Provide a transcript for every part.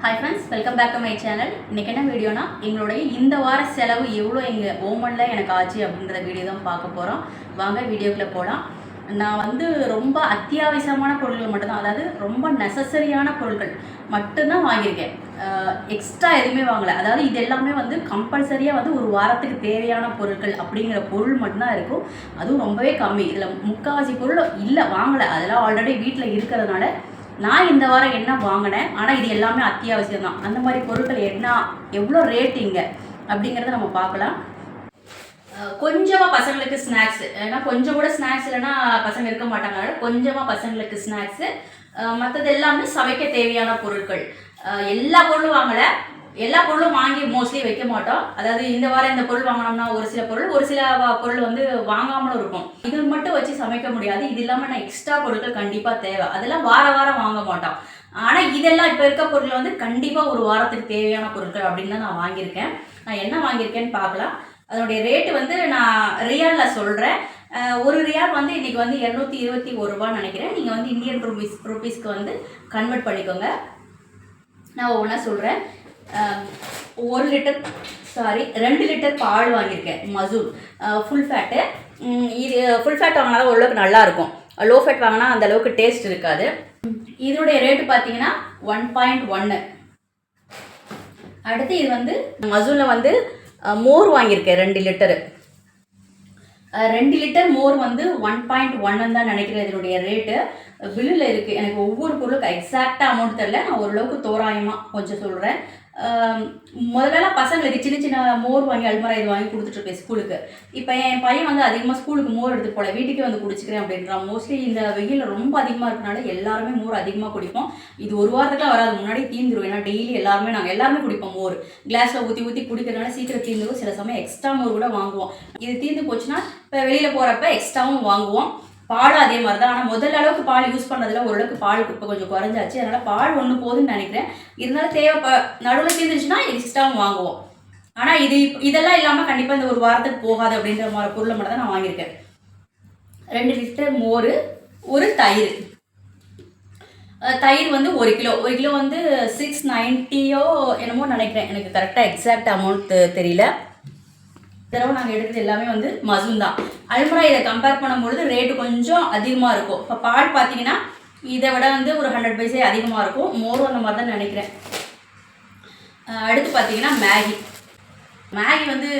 Hi friends, welcome back to my channel. இன்றைக்கி என்ன வீடியோனா, எங்களுடைய இந்த வார செலவு எவ்வளோ எங்கள் ஓமனில் எனக்கு ஆச்சு அப்படின்ற வீடியோ தான் பார்க்க போகிறோம். வாங்க வீடியோக்குள்ளே போகலாம். நான் வந்து ரொம்ப அத்தியாவசியமான பொருட்கள் மட்டும்தான், அதாவது ரொம்ப நெசசரியான பொருட்கள் மட்டும்தான் வாங்கியிருக்கேன். எக்ஸ்ட்ரா எதுவுமே வாங்கலை. அதாவது இது எல்லாமே வந்து கம்பல்சரியாக வந்து ஒரு வாரத்துக்கு தேவையான பொருட்கள் அப்படிங்கிற பொருள் மட்டும்தான் இருக்கும். அதுவும் ரொம்பவே கம்மி. இதில் முக்கால்வாசி பொருள் இல்லை வாங்கலை, அதெல்லாம் ஆல்ரெடி வீட்டில் இருக்கிறதுனால நான் இந்த வாரம் என்ன வாங்கினேன், ஆனால் இது எல்லாமே அத்தியாவசியம் தான். அந்த மாதிரி பொருட்கள் என்ன, எவ்வளோ ரேட்டிங்க அப்படிங்கிறத நம்ம பார்க்கலாம். கொஞ்சமாக பசங்களுக்கு ஸ்நாக்ஸு, ஏன்னா கொஞ்சம் கூட ஸ்நாக்ஸ் இல்லைன்னா பசங்க இருக்க மாட்டாங்க. கொஞ்சமாக பசங்களுக்கு ஸ்நாக்ஸு, மற்றது எல்லாமே சமைக்க தேவையான பொருட்கள். எல்லா பொருளும் வாங்கலை, எல்லா பொருளும் வாங்கி மோஸ்ட்லி வைக்க மாட்டோம். அதாவது இந்த வாரம் இந்த பொருள் வாங்கினோம்னா ஒரு சில பொருள் வந்து வாங்காமலும் இருக்கும். இது மட்டும் வச்சு சமைக்க முடியாது. இது இல்லாமல் நான் எக்ஸ்ட்ரா பொருட்கள் கண்டிப்பாக தேவை, அதெல்லாம் வாரம் வாங்க மாட்டோம். ஆனால் இதெல்லாம் இப்போ இருக்க பொருள் வந்து கண்டிப்பாக ஒரு வாரத்துக்கு தேவையான பொருட்கள் அப்படின்னு தான் நான் வாங்கியிருக்கேன். நான் என்ன வாங்கியிருக்கேன்னு பார்க்கலாம். அதனுடைய ரேட்டு வந்து நான் ரியாலில் சொல்கிறேன். ஒரு ரியால் வந்து இன்றைக்கி வந்து 221 ரூபான்னு நினைக்கிறேன். நீங்கள் வந்து இந்தியன் ருபீஸ்க்கு வந்து கன்வெர்ட் பண்ணிக்கோங்க. நான் ஒவ்வொன்றா சொல்கிறேன். 2 லிட்டர் பால் வாங்கியிருக்கேன், மசூல் ஃபுல் ஃபேட்டு. இது ஃபுல் ஃபேட் வாங்கினா தான் ஓரளவுக்கு நல்லாயிருக்கும். லோ ஃபேட் வாங்கினா அந்த அளவுக்கு டேஸ்ட் இருக்காது. இதனுடைய ரேட்டு பார்த்தீங்கன்னா 1.1. அடுத்து இது வந்து மசூலில் வந்து மோர் வாங்கியிருக்கேன் 2 லிட்டரு. 2 லிட்டர் மோர் வந்து 1.1 தான் நினைக்கிறேன் இதனுடைய ரேட்டு. பில்லில் இருக்குது. எனக்கு ஒவ்வொரு பொருளுக்கு எக்ஸாக்டாக அமௌண்ட் தெரில, நான் ஓரளவுக்கு தோராயமாக கொஞ்சம் சொல்கிறேன். முதல்லலாம் பசங்களுக்கு சின்ன சின்ன மோர் வாங்கி அல்மரா இது வாங்கி கொடுத்துட்ருப்பேன் ஸ்கூலுக்கு. இப்போ என் பையன் வந்து அதிகமாக ஸ்கூலுக்கு மோர் எடுத்து போல, வீட்டுக்கே வந்து குடிச்சிக்கிறேன் அப்படின்றான். மோஸ்ட்லி இந்த வெயில் ரொம்ப அதிகமாக இருக்கனால எல்லாருமே மோர் அதிகமாக குடிப்போம். இது ஒரு வாரத்துக்குலாம் வராது, முன்னாடி தீந்துடும். ஏன்னா டெய்லி நாங்கள் எல்லாருமே குடிப்போம் மோர். கிளாஸில் ஊற்றி குடிக்கிறதுனால சீக்கிரம் தீந்துடும். சில சமயம் எக்ஸ்ட்ரா மோர் கூட வாங்குவோம். இது தீர்ந்து போச்சுன்னா இப்போ வெளியில் போகிறப்ப எக்ஸ்ட்ராவும் வாங்குவோம். பாலும் அதே மாதிரி தான். ஆனால் முதல்ல அளவுக்கு பால் யூஸ் பண்ணதில் ஓரளவுக்கு பால் இப்போ கொஞ்சம் குறைஞ்சாச்சு. அதனால் பால் ஒன்று போதுன்னு நினைக்கிறேன். இருந்தாலும் நடுவில் தீர்ந்துச்சுன்னா எக்ஸ்ட்ராவும் வாங்குவோம். ஆனால் இதெல்லாம் இல்லாமல் கண்டிப்பாக இந்த ஒரு வாரத்துக்கு போகாது அப்படின்ற மாதிரி பொருளை மட்டும் தான் நான் வாங்கியிருக்கேன். 2 லிட்டர் மோர், ஒரு தயிர் வந்து 1 கிலோ. 1 கிலோ வந்து 690 என்னமோ நினைக்கிறேன். எனக்கு கரெக்டாக எக்ஸாக்ட் அமௌண்ட் தெரியல. தடவை நாங்கள் எடுக்கிறது எல்லாமே வந்து மசூல் தான். அல்மரா இதை கம்பேர் பண்ணும்பொழுது ரேட்டு கொஞ்சம் அதிகமாக இருக்கும். இப்போ பால் பார்த்தீங்கன்னா இதை விட வந்து ஒரு 100 பைசே அதிகமாக இருக்கும். மோரும் அந்த மாதிரி தான் நினைக்கிறேன். அடுத்து பார்த்தீங்கன்னா மேகி வந்து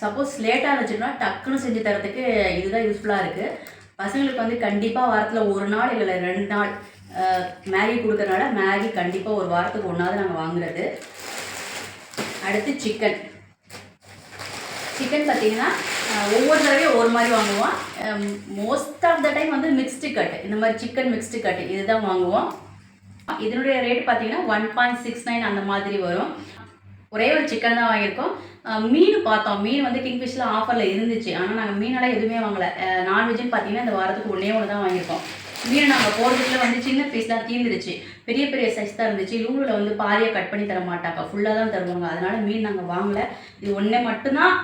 சப்போஸ் லேட்டாக இருந்துச்சுன்னா டக்குன்னு செஞ்சு தரத்துக்கு இதுதான் யூஸ்ஃபுல்லாக இருக்குது. பசங்களுக்கு வந்து கண்டிப்பாக வாரத்தில் 1 நாள் இல்லை 2 நாள் மேகி கொடுக்கறனால மேகி கண்டிப்பாக ஒரு வாரத்துக்கு 1 நாங்கள் வாங்குறது. அடுத்து சிக்கன் பார்த்தீங்கன்னா ஒவ்வொரு தடவையும் ஒவ்வொரு மாதிரி வாங்குவோம். மோஸ்ட் ஆஃப் த டைம் வந்து மிக்ஸ்டு கட், இந்த மாதிரி சிக்கன் மிக்ஸ்டு கட் இதுதான் வாங்குவோம். இதனுடைய ரேட் பார்த்தீங்கன்னா 1.69 அந்த மாதிரி வரும். ஒரே ஒரு சிக்கன் தான் வாங்கியிருக்கோம். மீன் பார்த்தோம், மீன் வந்து கிங்ஃபிஷ்ல ஆஃபரில் இருந்துச்சு. ஆனால் நாங்கள் மீனெல்லாம் எதுவுமே வாங்கலை. நான்வெஜ்ஜுன்னு பார்த்தீங்கன்னா இந்த வாரத்துக்கு ஒன்று தான் வாங்கியிருக்கோம். மீன் நாங்கள் போகிறதுக்குள்ள வந்து சின்ன பீஸ்லாம் தீர்ந்துருச்சு. பெரிய சைஸ் தான் இருந்துச்சு. லூலில் வந்து பாதியாக கட் பண்ணி தர மாட்டாங்க, ஃபுல்லாக தான் தருவாங்க. அதனால் மீன் நாங்கள் வாங்கலை. இது ஒன்றே மட்டும்தான்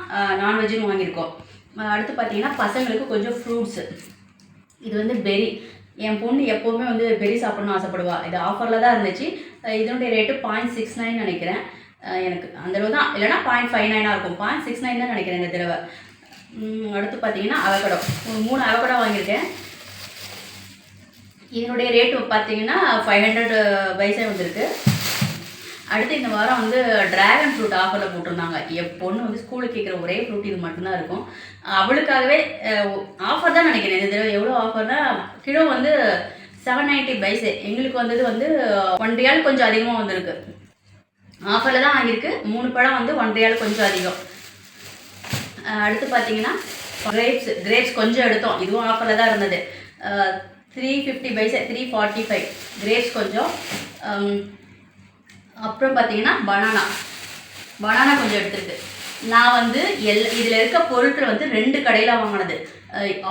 நான்வெஜ்ஜுன்னு வாங்கியிருக்கோம். அடுத்து பார்த்தீங்கன்னா பசங்களுக்கு கொஞ்சம் ஃப்ரூட்ஸு. இது வந்து பெரி. என் பொண்ணு எப்போவுமே வந்து பெரி சாப்பிட்ணுன்னு ஆசைப்படுவாள். இது ஆஃபரில் தான் இருந்துச்சு. இதனுடைய ரேட்டு 0.69 நினைக்கிறேன். எனக்கு அந்தளவு தான், இல்லைனா 0.59 இருக்கும். 0.69 தான் நினைக்கிறேன் இந்த தடவை. அடுத்து பார்த்தீங்கன்னா அவகடோ, 3 அவகடோ வாங்கியிருக்கேன். இதனுடைய ரேட்டு பார்த்தீங்கன்னா 500 பைசா வந்திருக்கு. அடுத்து இந்த வாரம் வந்து ட்ராகன் ஃப்ரூட் ஆஃபரில் போட்டிருந்தாங்க. என் பொண்ணு வந்து ஸ்கூலுக்கு கேட்குற ஒரே ஃப்ரூட் இது மட்டும்தான் இருக்கும். அவளுக்காகவே ஆஃபர் தான் நினைக்கிறேன். இந்த தடவை எவ்வளோ ஆஃபர்னா கிலோ வந்து 790 பைசே. எங்களுக்கு வந்தது வந்து 1 ரியால் கொஞ்சம் அதிகமாக வந்திருக்கு. ஆஃபரில் தான் வாங்கியிருக்கு. 3 பழம் வந்து 1 ரியால் கொஞ்சம் அதிகம். அடுத்து பார்த்தீங்கன்னா கிரேப்ஸ் கொஞ்சம் எடுத்தோம். இதுவும் ஆஃபரில் தான் இருந்தது. 350 பைசே, 345 கிரேப்ஸ் கொஞ்சம். அப்புறம் பார்த்தீங்கன்னா பனானா கொஞ்சம் எடுத்துருக்கு. நான் வந்து இதில் இருக்க பொருட்கள் வந்து 2 கடையில் வாங்கினது.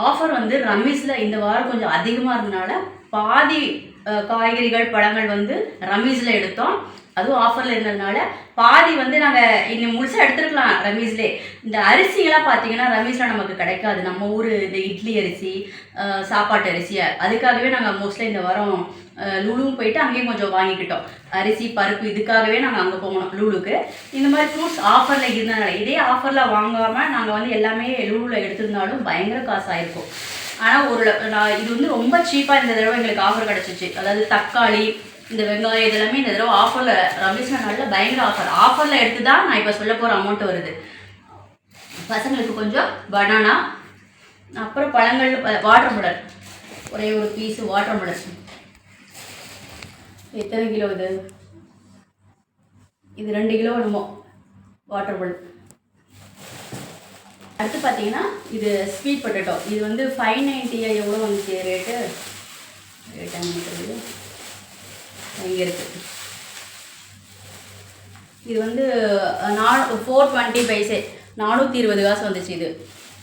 ஆஃபர் வந்து ரமீஸில் இந்த வாரம் கொஞ்சம் அதிகமாக இருந்ததுனால பாதி காய்கறிகள் பழங்கள் வந்து ரமீஸில் எடுத்தோம். அதுவும் ஆஃபரில் இருந்ததுனால பாதி வந்து நாங்கள் இன்னும் முழுசாக எடுத்துருக்கலாம் ரமீஸ்லே. இந்த அரிசியெல்லாம் பார்த்தீங்கன்னா ரமீஸில் நமக்கு கிடைக்காது. நம்ம ஊர் இந்த இட்லி அரிசி, சாப்பாட்டு அரிசி, அதுக்காகவே நாங்கள் மோஸ்ட்லி இந்த வாரம் லூலுவும் போயிட்டு அங்கேயும் கொஞ்சம் வாங்கிக்கிட்டோம். அரிசி பருப்பு இதுக்காகவே நாங்கள் அங்கே போகணும் லூலுக்கு. இந்த மாதிரி ஃப்ரூட்ஸ் ஆஃபரில் இருந்தனால, இதே ஆஃபரில் வாங்காமல் நாங்கள் வந்து எல்லாமே லூலுவில் எடுத்திருந்தாலும் பயங்கர காசு ஆயிருக்கும். ஆனால் இது வந்து ரொம்ப சீப்பாக இந்த தடவை எங்களுக்கு ஆஃபர் கிடச்சிச்சு. அதாவது தக்காளி, இந்த வெங்காயம் இதெல்லாமே இந்த தடவை ஆஃபரில் ரமேஷ் நல்ல பயங்கர ஆஃபரில் எடுத்து தான் நான் இப்போ சொல்ல போகிற அமௌண்ட் வருது. பசங்களுக்கு கொஞ்சம் பனானா, அப்புறம் பழங்கள் வாட்டர் மெலன், ஒரே ஒரு பீஸு வாட்டர் மெலன். எத்தனை கிலோ இது 2 கிலோ என்னமோ வாட்டர் மெலன். அடுத்து பார்த்தீங்கன்னா இது ஸ்வீட் பொட்டேட்டோ. இது வந்து 590 எவ்வளோ வந்துச்சு ரேட்டு இங்கே இருக்குது. இது வந்து 420 பைசே, 420 காசு வந்துச்சு இது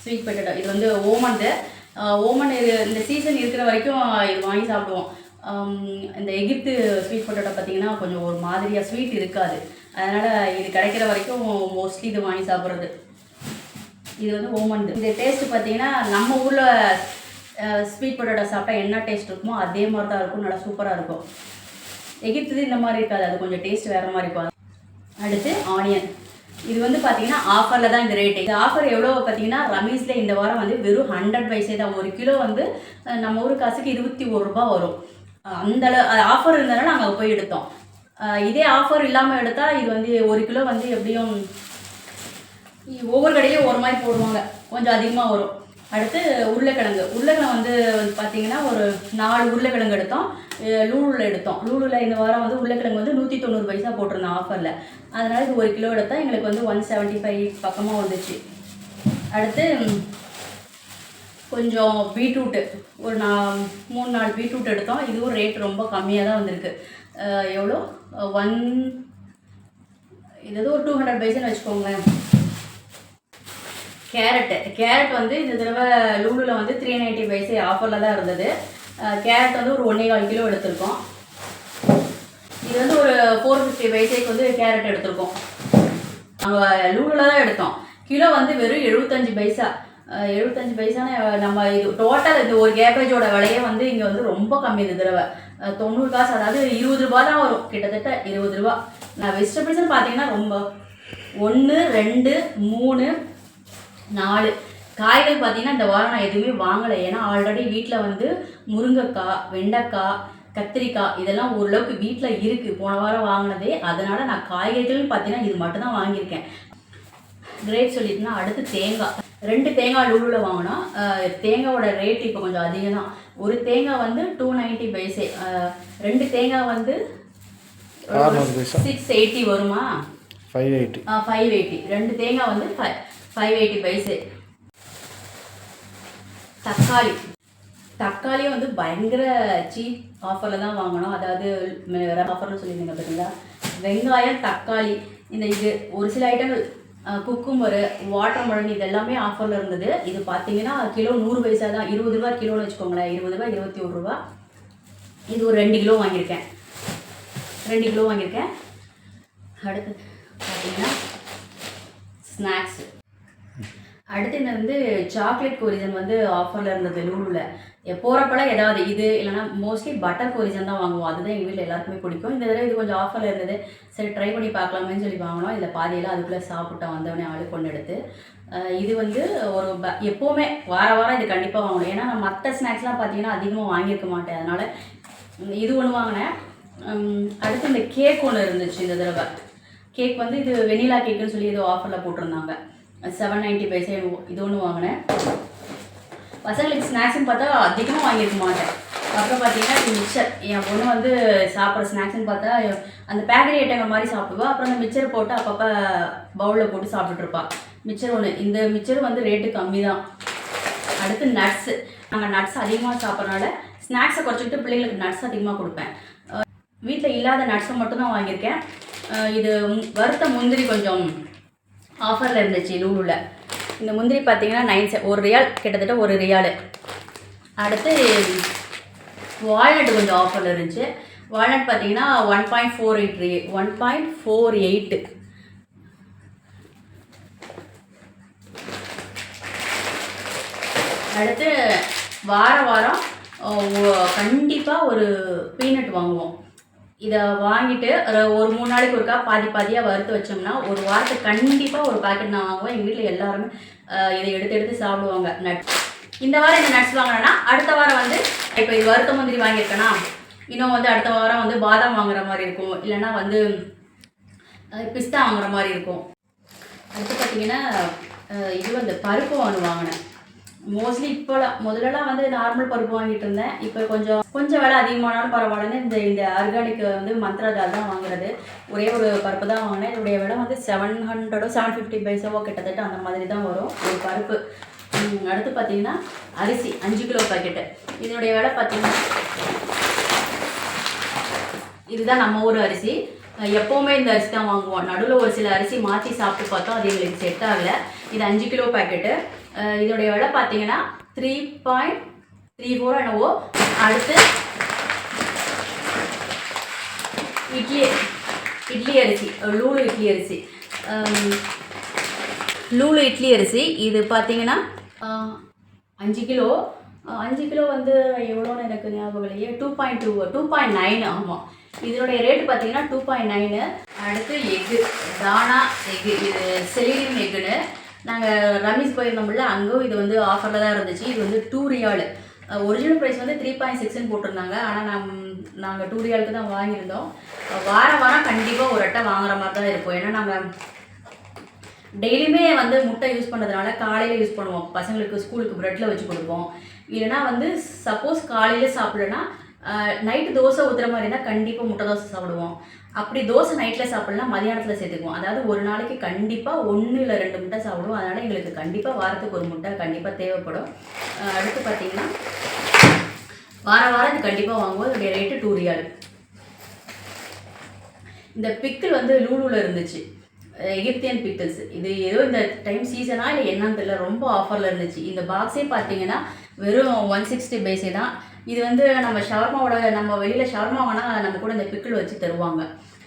ஸ்வீட் பொட்டேட்டோ. இது வந்து ஓமன் இது இந்த சீசன் இருக்கிற வரைக்கும் இது வாங்கி சாப்பிடுவோம். இந்த எகிப்து ஸ்வீட் பொட்டேட்டோ பார்த்திங்கன்னா கொஞ்சம் ஒரு மாதிரியாக ஸ்வீட் இருக்காது. அதனால் இது கிடைக்கிற வரைக்கும் மோஸ்ட்லி இது வாங்கி சாப்பிட்றது. இது வந்து ஓமன். இந்த டேஸ்ட்டு பார்த்திங்கன்னா நம்ம ஊரில் ஸ்வீட் பொட்டேட்டோ சாப்பிட்டா என்ன டேஸ்ட் இருக்குமோ அதே மாதிரி தான் இருக்கும். நல்லா சூப்பராக இருக்கும். எகிப்து இந்த மாதிரி இருக்காது, அது கொஞ்சம் டேஸ்ட் வேறு மாதிரி இருக்கும். அடுத்து ஆனியன். இது வந்து பார்த்தீங்கன்னா ஆஃபரில் தான் இந்த ரேட்டு. இந்த ஆஃபர் எவ்வளோ பார்த்தீங்கன்னா ரமீஸில் இந்த வாரம் வந்து வெறும் 100 பைசே தான். 1 கிலோ வந்து நம்ம ஊர் காசுக்கு 21 ரூபா வரும். அந்த ஆஃபர் இருந்தனால நாங்கள் போய் எடுத்தோம். இதே ஆஃபர் இல்லாமல் எடுத்தால் இது வந்து 1 கிலோ வந்து எப்படியும் ஒவ்வொரு கடையிலையும் ஒரு மாதிரி போடுவாங்க, கொஞ்சம் அதிகமாக வரும். அடுத்து உருளைக்கிழங்கு வந்து பார்த்திங்கன்னா ஒரு 4 உருளைக்கிழங்கு எடுத்தோம். லூலுவில் எடுத்தோம். லூலுவில் இந்த வாரம் வந்து உருளைக்கிழங்கு வந்து 190 பைசா போட்டிருந்தோம் ஆஃபரில். அதனால் இது 1 கிலோ எடுத்தால் எங்களுக்கு வந்து 175 பக்கமாக வந்துச்சு. அடுத்து கொஞ்சம் பீட்ரூட்டு, ஒரு 3-4 பீட்ரூட் எடுத்தோம். இதுவும் ரேட் ரொம்ப கம்மியாக தான் வந்திருக்கு. எவ்வளோ இது ஒரு 200 பைசான்னு வச்சுக்கோங்களேன். கேரட் வந்து இந்த தடவை லூலுவில் வந்து 390 பைசே ஆஃபரில் தான் இருந்தது. கேரட் வந்து ஒரு 1.25 கிலோ எடுத்திருக்கோம். இது வந்து ஒரு 450 பைசேக்கு வந்து கேரட் எடுத்திருக்கோம். நாங்கள் லூலுவில் தான் எடுத்தோம். கிலோ வந்து வெறும் 75 பைசா. 75 பைசான நம்ம இது டோட்டல் இந்த ஒரு கேபேஜோட விலையே வந்து இங்கே வந்து ரொம்ப கம்மி. இந்த தடவை 90 காசு, அதாவது 20 ரூபா தான் வரும், கிட்டத்தட்ட 20 ரூபா. நான் வெஜிடபிள்ஸ்னு பார்த்தீங்கன்னா ரொம்ப 1 2 3 4 காய்கள் பார்த்தீங்கன்னா இந்த வாரம் நான் எதுவுமே வாங்கலை. ஏன்னா ஆல்ரெடி வீட்டில் வந்து முருங்கைக்காய், வெண்டைக்காய், கத்திரிக்காய் இதெல்லாம் ஓரளவுக்கு வீட்டில் இருக்குது, போன வாரம் வாங்கினதே. அதனால் நான் காய்கறிகள்னு பார்த்தீங்கன்னா இது மட்டும்தான் வாங்கியிருக்கேன். கிரேப் சொல்லிட்டுனா அடுத்து தேங்காய். 2 தேங்காய் லூலுவில் வாங்கினோம். தேங்காயோட ரேட் இப்போ கொஞ்சம் அதிகம் தான். ஒரு தேங்காய் வந்து 290 பைசே, 2 தேங்காய் வந்து 680 வருமா, 580. 2 தேங்காய் வந்து 580 பைசே. தக்காளி வந்து பயங்கர சீப் ஆஃபரில் தான் வாங்கினோம். அதாவது ஆஃபர்னு சொல்லியிருந்தீங்க பார்த்தீங்களா. வெங்காயம், தக்காளி, இது ஒரு சில ஐட்டங்கள், குக்கும்பரு, வாட்டர் மெலன் இது எல்லாமே ஆஃபரில் இருந்தது. இது பார்த்தீங்கன்னா கிலோ 100 பைசா தான். 20 ரூபா கிலோன்னு வச்சுக்கோங்களேன். 20 ரூபா 21 ரூபா. இது ஒரு 2 கிலோ வாங்கியிருக்கேன். அடுத்து பார்த்தீங்கன்னா ஸ்நாக்ஸு. அடுத்து இந்த வந்து சாக்லேட் கோரிசன் வந்து ஆஃபரில் இருந்தது லூலுவில். போகிறப்பெல்லாம் ஏதாவது இது இல்லைனா மோஸ்ட்லி பட்டர் கோரிசன் தான் வாங்குவோம். அதுதான் எங்கள் வீட்டில் எல்லாருக்குமே பிடிக்கும். இந்த தடவை இது கொஞ்சம் ஆஃபரில் இருந்தது, சரி ட்ரை பண்ணி பார்க்கலாமேன்னு சொல்லி வாங்கினோம். இதில் பாதியெல்லாம் அதுக்குள்ளே சாப்பிட்டோம் வந்தவொடனே ஆளுக்கு கொண்டு எடுத்து. இது வந்து ஒரு எப்போவுமே வாரம் இது கண்டிப்பாக வாங்கணும். ஏன்னா நான் மற்ற ஸ்நாக்ஸ்லாம் பார்த்தீங்கன்னா அதிகமாக வாங்கியிருக்க மாட்டேன். அதனால் இது ஒன்று வாங்கினேன். அடுத்து இந்த கேக் ஒன்று இருந்துச்சு இந்த தடவை. கேக் வந்து இது வெனிலா கேக்குன்னு சொல்லி ஏதோ ஆஃபரில் போட்டிருந்தாங்க. 790 பைசா இது ஒன்று வாங்கினேன். பசங்களுக்கு ஸ்நாக்ஸ்ன்னு பார்த்தா அதிகமாக வாங்கியிருக்க மாட்டேன். அப்புறம் பார்த்தீங்கன்னா மிக்சர். என் பொண்ணு வந்து சாப்பிட்ற ஸ்நாக்ஸ்ன்னு பார்த்தா அந்த பேக்கரி ஐட்டங்கள் மாதிரி சாப்பிடுவா. அப்புறம் அந்த மிக்சர் போட்டு அப்பப்போ பவுலில் போட்டு சாப்பிட்டுட்ருப்பா. மிக்சர் ஒன்று. இந்த மிக்சர் வந்து ரேட்டு கம்மி தான். அடுத்து நட்ஸு. நாங்கள் நட்ஸ் அதிகமாக சாப்பிட்றனால ஸ்நாக்ஸை குறைச்சிக்கிட்டு பிள்ளைங்களுக்கு நட்ஸ் அதிகமாக கொடுப்பேன். வீட்டில் இல்லாத நட்ஸை மட்டும்தான் வாங்கியிருக்கேன். இது வறுத்த முந்திரி கொஞ்சம் ஆஃபரில் இருந்துச்சு லூலுவில். இந்த முந்திரி பார்த்தீங்கன்னா 1 ரியால், கிட்டத்தட்ட 1 ரியால். அடுத்து வால்நட் கொஞ்சம் ஆஃபரில் இருந்துச்சு. வால்நட் பார்த்தீங்கன்னா 1.48. அடுத்து வாரம் கண்டிப்பாக ஒரு பீனட் வாங்குவோம். இதை வாங்கிட்டு ஒரு 3 நாளைக்கு ஒருக்கா பாதி பாதியாக வறுத்து வச்சோம்னா ஒரு வாரத்துக்கு கண்டிப்பாக ஒரு பாக்கெட் நான் வாங்குவேன். எங்கள் வீட்டில் எல்லாருமே இதை எடுத்து எடுத்து சாப்பிடுவாங்க. நட்ஸ் இந்த வாரம் இந்த நட்ஸ் வாங்கினேன்னா அடுத்த வாரம் வந்து இப்போ இது வறுத்த முந்திரி வாங்கியிருக்கேன்னா இன்னும் வந்து அடுத்த வாரம் வந்து பாதாம் வாங்குற மாதிரி இருக்கும், இல்லைன்னா வந்து பிஸ்தா வாங்குற மாதிரி இருக்கும். அடுத்து பார்த்திங்கன்னா இது வந்து பருப்பு ஒன்று வாங்கினேன். மோஸ்ட்லி இப்போலாம் முதல்லலாம் வந்து நார்மல் பருப்பு வாங்கிட்டு இருந்தேன். இப்போ கொஞ்சம் விலை அதிகமானாலும் பரவாயில்லன்னு இந்த ஆர்கானிக் வந்து மந்த்ரா தால் தான் வாங்குறது. ஒரே ஒரு பருப்பு தான் வாங்கினேன். இதோடைய விலை வந்து 700 750 பைசாவோ கிட்டத்தட்ட அந்த மாதிரி தான் வரும் ஒரு பருப்பு. அடுத்து பார்த்திங்கன்னா அரிசி 5 கிலோ பாக்கெட்டு. இதனுடைய விலை பார்த்திங்கன்னா இதுதான் நம்ம ஊர் அரிசி. எப்போவுமே இந்த அரிசி தான் வாங்குவோம். நடுவில் ஒரு சில அரிசி மாற்றி சாப்பிட்டு பார்த்தோம், அது எங்களுக்கு செட் ஆகலை. இது 5 கிலோ பாக்கெட்டு. இதோடைய விலை பார்த்தீங்கன்னா 3.34 என்னவோ. அடுத்து இட்லி அரிசி, லூலு இட்லி அரிசி. இது பார்த்தீங்கன்னா 5 கிலோ. 5 கிலோ வந்து எவ்வளோன்னு எனக்கு ஞாபகம் இல்லையே. 2.9 ஆமாம். இதனுடைய ரேட்டு பார்த்தீங்கன்னா 2.9. அடுத்து எக்கு, தானா எக்கு. இது செலினியம் எக்குன்னு நாங்கள் ரமீஸ் போயிருந்தோம்ல, அங்கேயும் இது வந்து ஆஃபரில் தான் இருந்துச்சு. இது வந்து 2 ரியால். ஒரிஜினல் ப்ரைஸ் வந்து 3.6ன்னு போட்டிருந்தாங்க. ஆனால் நாங்கள் 2 ரியாலுக்கு தான் வாங்கியிருந்தோம். வாரம் கண்டிப்பாக ஒரு அட்டை வாங்குற மாதிரி தான் இருக்கும். ஏன்னா நாங்கள் டெய்லியுமே வந்து முட்டை யூஸ் பண்ணுறதுனால காலையில் யூஸ் பண்ணுவோம். பசங்களுக்கு ஸ்கூலுக்கு ப்ரெட்டில் வச்சு கொடுப்போம். இல்லைனா வந்து சப்போஸ் காலையில் சாப்பிட்லன்னா நைட்டு தோசை ஊற்றுற மாதிரி இருந்தால் கண்டிப்பாக முட்டை தோசை சாப்பிடுவோம். அப்படி தோசை நைட்டில் சாப்பிட்லாம் மதியானத்தில் சேர்த்துக்குவோம். அதாவது ஒரு நாளைக்கு கண்டிப்பாக 1 இல்லை 2 முட்டை சாப்பிடுவோம். அதனால் எங்களுக்கு கண்டிப்பாக வாரத்துக்கு ஒரு முட்டை கண்டிப்பாக தேவைப்படும். அடுத்து பார்த்திங்கன்னா வாரம் இது கண்டிப்பாக வாங்குவோம். இதோடைய ரேட்டு 2 ரியால். இந்த பிக்கிள் வந்து லூலூவில் இருந்துச்சு, எகிப்தியன் பிக்கிள்ஸ். இது ஏதோ இந்த டைம் சீசனாக இல்லை என்னன்னு தெரியல, ரொம்ப ஆஃபரில் இருந்துச்சு. இந்த பாக்ஸே பார்த்தீங்கன்னா வெறும் 160 பைசே தான். இது வந்து நம்ம நம்ம வெளியில் ஷவர்மா வாங்கினா நம்ம கூட இந்த பிக்கிள் வச்சு தருவாங்க.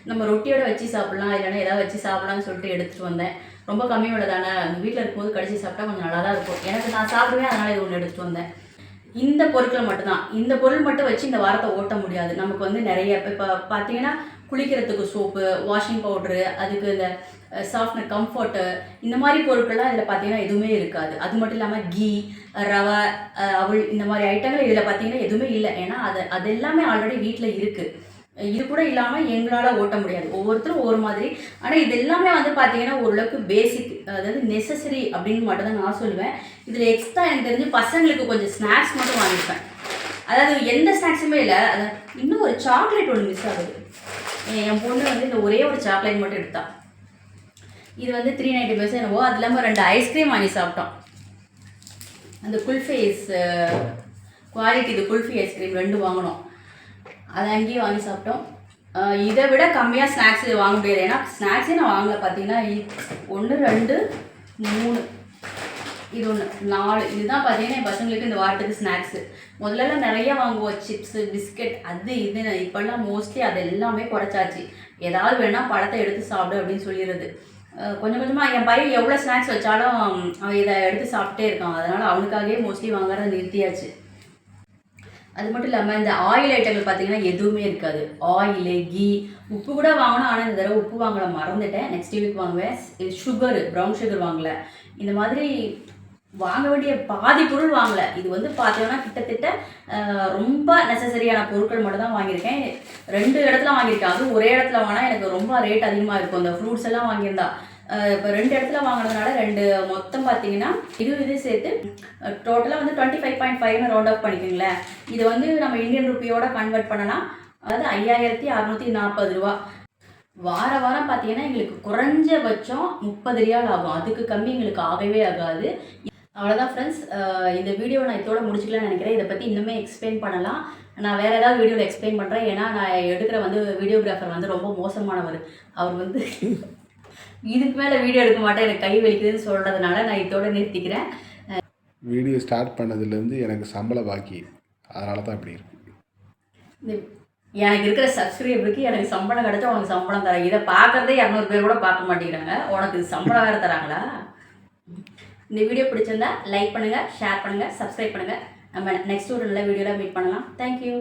நம்ம ரொட்டியோட வச்சு சாப்பிட்லாம், இல்லைன்னா ஏதாவது வச்சு சாப்பிட்லான்னு சொல்லிட்டு எடுத்துகிட்டு வந்தேன். ரொம்ப கம்மி விலை தானே, வீட்டில் இருக்கும்போது கடிச்சு சாப்பிட்டா கொஞ்சம் நல்லா தான் இருக்கும். எனக்கு நான் சாப்பிடுவேன், அதனால் இது ஒன்று எடுத்துகிட்டு வந்தேன். இந்த பொருட்கள் மட்டும்தான். இந்த பொருள் மட்டும் வச்சு இந்த வாரத்தை ஓட்ட முடியாது. நமக்கு வந்து நிறைய இப்போ பார்த்தீங்கன்னா குளிக்கிறதுக்கு சோப்பு, வாஷிங் பவுட்ரு, அதுக்கு இந்த சாஃப்ட்னர், கம்ஃபர்ட்டு, இந்த மாதிரி பொருட்கள்லாம் இதில் பார்த்தீங்கன்னா எதுவுமே இருக்காது. அது மட்டும் இல்லாமல் கீ, ரவை, அவள், இந்த மாதிரி ஐட்டங்கள் இதில் பார்த்தீங்கன்னா எதுவுமே இல்லை. ஏன்னா அது எல்லாமே ஆல்ரெடி வீட்டில் இருக்குது. இது கூட இல்லாமல் எங்களால் ஓட்ட முடியாது. ஒவ்வொருத்தரும் ஒவ்வொரு மாதிரி. ஆனால் இது எல்லாமே வந்து பார்த்தீங்கன்னா ஓரளவுக்கு பேசிக், அதாவது நெசசரி அப்படின்னு மட்டும் தான் நான் சொல்லுவேன். இதில் எக்ஸ்ட்ரா எனக்கு தெரிஞ்சு பசங்களுக்கு கொஞ்சம் ஸ்நாக்ஸ் மட்டும் வாங்கியிருப்பேன். அதாவது எந்த ஸ்நாக்ஸுமே இல்லை. அதான் இன்னும் ஒரு சாக்லேட் ஒன்று மிஸ் ஆகுது. என் பொண்ணு வந்து இந்த ஒரே ஒரு சாக்லேட் மட்டும் எடுத்தா. இது வந்து 390 பைசா என்னவோ. அது இல்லாமல் 2 ஐஸ்கிரீம் வாங்கி சாப்பிட்டோம். அந்த குல்ஃபேஸ் குவாலிட்டி, இது குல்ஃபி ஐஸ்கிரீம் 2 வாங்கினோம். அதை அங்கேயும் வாங்கி சாப்பிட்டோம். இதை விட கம்மியாக ஸ்நாக்ஸ் வாங்க முடியாது. ஏன்னா ஸ்நாக்ஸே நான் வாங்கலை. பார்த்தீங்கன்னா 1 2 3, இது 1 4, இதுதான் பார்த்தீங்கன்னா என் பசங்களுக்கு இந்த வாரத்துக்கு ஸ்நாக்ஸு. முதல்லலாம் நிறைய வாங்குவோம், சிப்ஸு, பிஸ்கெட், அது இதுன்னு. இப்போல்லாம் மோஸ்ட்லி அது எல்லாமே குறைச்சாச்சு. ஏதாவது வேணால் பழத்தை எடுத்து சாப்பிடு அப்படின்னு சொல்லிடுறது. கொஞ்சம் கொஞ்சமாக என் பையன் எவ்வளோ ஸ்நாக்ஸ் வச்சாலும் அவன் இதை எடுத்து சாப்பிட்டே இருக்கான். அதனால் அவனுக்காகவே மோஸ்ட்லி வாங்குறத நிறுத்தியாச்சு. அது மட்டும் இல்லாமல் இந்த ஆயில் ஐட்டங்கள் பார்த்தீங்கன்னா எதுவுமே இருக்காது. ஆயிலு, கீ, உப்பு கூட வாங்கினோம். ஆனால் இந்த தடவை உப்பு வாங்கலை, மறந்துட்டேன். நெக்ஸ்ட் வீக் வாங்குவேன். சுகரு, ப்ரௌன் சுகர் வாங்கலை. இந்த மாதிரி வாங்க வேண்டிய பாதி பொருள் வாங்கலை. இது வந்து பார்த்தீங்கன்னா கிட்டத்தட்ட ரொம்ப நெசசரியான பொருட்கள் மட்டும் தான் வாங்கியிருக்கேன். 2 இடத்துல வாங்கியிருக்கேன். அது ஒரே இடத்துல வாங்கினா எனக்கு ரொம்ப ரேட் அதிகமாக இருக்கும். இந்த ஃப்ரூட்ஸ் எல்லாம் வாங்கியிருந்தா இப்போ 2 இடத்துல வாங்கினதுனால 2 மொத்தம் பார்த்தீங்கன்னா இது சேர்த்து டோட்டலாக வந்து 25.5 ரவுண்ட் ஆஃப் பண்ணிக்கோங்களேன். இது வந்து நம்ம இந்தியன் ருப்பியோட கன்வெர்ட் பண்ணலாம். அதாவது 5640 ரூபா. வாரம் பார்த்தீங்கன்னா எங்களுக்கு குறைஞ்சபட்சம் 30 ரியால் ஆகும். அதுக்கு கம்மி எங்களுக்கு ஆகவே ஆகாது. அவ்வளோதான் ஃப்ரெண்ட்ஸ். இந்த வீடியோ நான் இதோட முடிச்சுக்கலாம்னு நினைக்கிறேன். இதை பற்றி இன்னுமே எக்ஸ்பிளைன் பண்ணலாம். நான் வேறு ஏதாவது வீடியோவில் எக்ஸ்பிளைன் பண்ணுறேன். ஏன்னா நான் எடுக்கிற வந்து வீடியோகிராஃபர் வந்து ரொம்ப மோசமானவர். அவர் வந்து இதுக்கு மேலே வீடியோ எடுக்க மாட்டேன், எனக்கு கை வலிக்குதுன்னு சொல்கிறதுனால நான் இதோட நிறுத்திக்கிறேன். வீடியோ ஸ்டார்ட் பண்ணதுலேருந்து எனக்கு சம்பளம் பாக்கி, அதனால தான் இப்படி இருக்கு. எனக்கு இருக்கிற சப்ஸ்கிரைபருக்கு எனக்கு சம்பளம் கிடச்சா உனக்கு சம்பளம் தரேன். இதை பார்க்குறதே 200 பேர் கூட பார்க்க மாட்டேங்கிறாங்க. உனக்கு சம்பளம் வேறு தராங்களா? இந்த வீடியோ பிடிச்சிருந்தா லைக் பண்ணுங்கள், ஷேர் பண்ணுங்கள், சப்ஸ்கிரைப் பண்ணுங்கள். நம்ம நெக்ஸ்ட் ஒரு நல்ல வீடியோவில் மீட் பண்ணலாம். தேங்க்யூ.